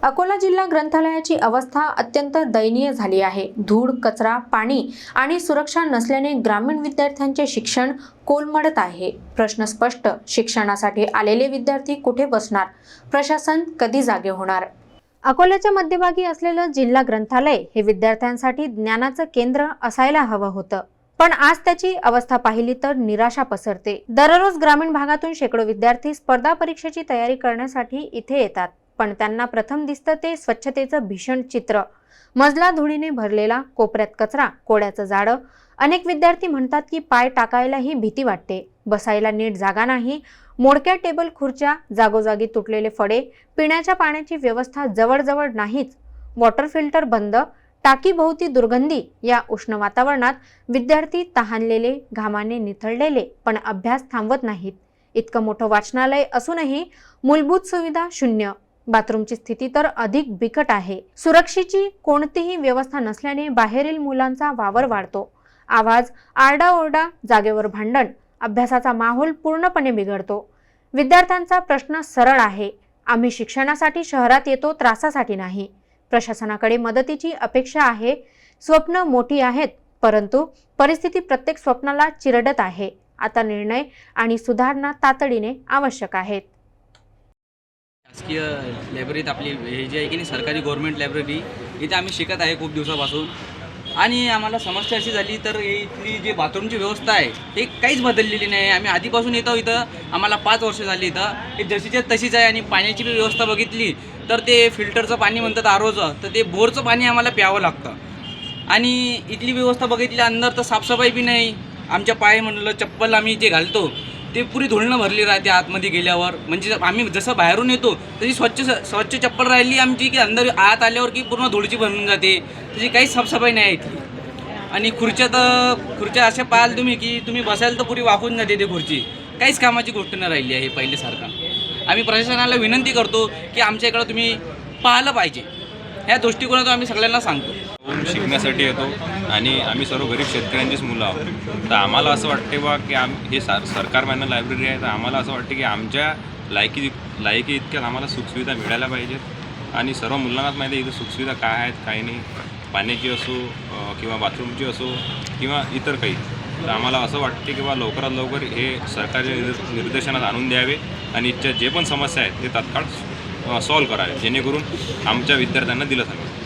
अकोला जिल्हा ग्रंथालयाची अवस्था अत्यंत दयनीय झाली आहे। धूळ, कचरा, पाणी आणि सुरक्षा नसल्याने ग्रामीण विद्यार्थ्यांचे शिक्षण कोलमडत आहे। प्रश्न स्पष्ट, शिक्षणासाठी आलेले विद्यार्थी कुठे बसणार? प्रशासन कधी जागे होणार? अकोल्याच्या मध्यभागी असलेलं जिल्हा ग्रंथालय हे विद्यार्थ्यांसाठी ज्ञानाचं केंद्र असायला हवं होतं, पण आज त्याची अवस्था पाहिली तर निराशा पसरते। दररोज ग्रामीण भागातून शेकडो विद्यार्थी स्पर्धा परीक्षेची तयारी करण्यासाठी इथे येतात, पण त्यांना प्रथम दिसतं ते स्वच्छतेचं भीषण चित्र। मजला धुळीने भरलेला, कोपऱ्यात कचरा, कोड्याचं जाडं। अनेक विद्यार्थी म्हणतात की पाय टाकायलाही भीती वाटते, बसायला नीट जागा नाही, मोडक्या टेबल खुर्च्या, जागोजागी तुटलेले फडे, पिण्याच्या पाण्याची व्यवस्था जवळजवळ नाहीच, वॉटर फिल्टर बंद, टाकी भोवती दुर्गंधी। या उष्ण वातावरणात विद्यार्थी तहानलेले, घामाने निथळलेले, पण अभ्यास थांबवत नाहीत। इतकं मोठं वाचनालय असूनही मूलभूत सुविधा शून्य। बाथरूमची स्थिती तर अधिक बिकट आहे। सुरक्षेची कोणतीही व्यवस्था नसल्याने बाहेरील मुलांचा वावर वाढतो। आवाज, आरडाओरडा, जागेवर भांडण, अभ्यासाचा माहोल पूर्णपणे बिघडतो। विद्यार्थ्यांचा प्रश्न सरळ आहे, आम्ही शिक्षणासाठी शहरात येतो, त्रासासाठी नाही। प्रशासनाकडे मदतीची अपेक्षा आहे, स्वप्न मोठी आहेत, परंतु परिस्थिती प्रत्येक स्वप्नाला चिरडत आहे। आता निर्णय आणि सुधारणा तातडीने आवश्यक आहेत। शासकीय लायब्ररीत आपली हे जी आहे की नाही, सरकारी गव्हर्नमेंट लायब्ररी, इथे आम्ही शिकत आहे खूप दिवसापासून। आणि आम्हाला समस्या अशी झाली तर इथली जी बाथरूमची व्यवस्था आहे हे काहीच बदललेली नाही। आम्ही आधीपासून येतो इथं, आम्हाला 5 वर्ष झाली इथं, हे जशीच्या तशीच आहे। आणि पाण्याची बी व्यवस्था बघितली तर ते फिल्टरचं पाणी म्हणतात आरोचं, तर ते बोरचं पाणी आम्हाला प्यावं लागतं। आणि इथली व्यवस्था बघितली अंदर तर साफसफाई बी नाही। आमच्या पाय म्हणलं चप्पल आम्ही जे घालतो ते पुरी धुळणं भरली राहते आतमध्ये गेल्यावर। म्हणजे आम्ही जसं बाहेरून येतो तशी स्वच्छ चप्पल राहिली आमची की अंदर आत आल्यावर की पूर्ण धुळीची भरून जाते, त्याची काहीच साफसफाई नाही इथली। आणि खुर्च्या अशा पाहाल तुम्ही की तुम्ही बसायला तर पुरी वाकून जाते ते खुर्ची, काहीच कामाची गोष्ट नाही राहिली आहे पहिल्यासारखं। आम्ही प्रशासनाला विनंती करतो की आमच्या इकडं तुम्ही पाहिलं पाहिजे, ह्या दृष्टिकोनातून आम्ही सगळ्यांना सांगतो। शिकण्यासाठी येतो आणि आम्ही सर्व गरीब शेतकऱ्यांचीच मुलं आहोत। तर आम्हाला असं वाटते बा की हे सरकारमान्य लायब्ररी आहे, तर आम्हाला असं वाटते की आमच्या लायकी इतक्यात आम्हाला सुखसुविधा मिळायला पाहिजेत। आणि सर्व मुलांनाच माहिती आहे इथं सुखसुविधा काय आहेत काय नाही, पाण्याची असो किंवा बाथरूमची असो किंवा इतर काही। तर आम्हाला असं वाटते की बा लवकरात लवकर हे सरकारच्या निर्देशनात आणून द्यावे आणि इथच्या जे पण समस्या आहेत ते तात्काळ सॉल्व्ह करावे, जेणेकरून आमच्या विद्यार्थ्यांना दिलं जाईल।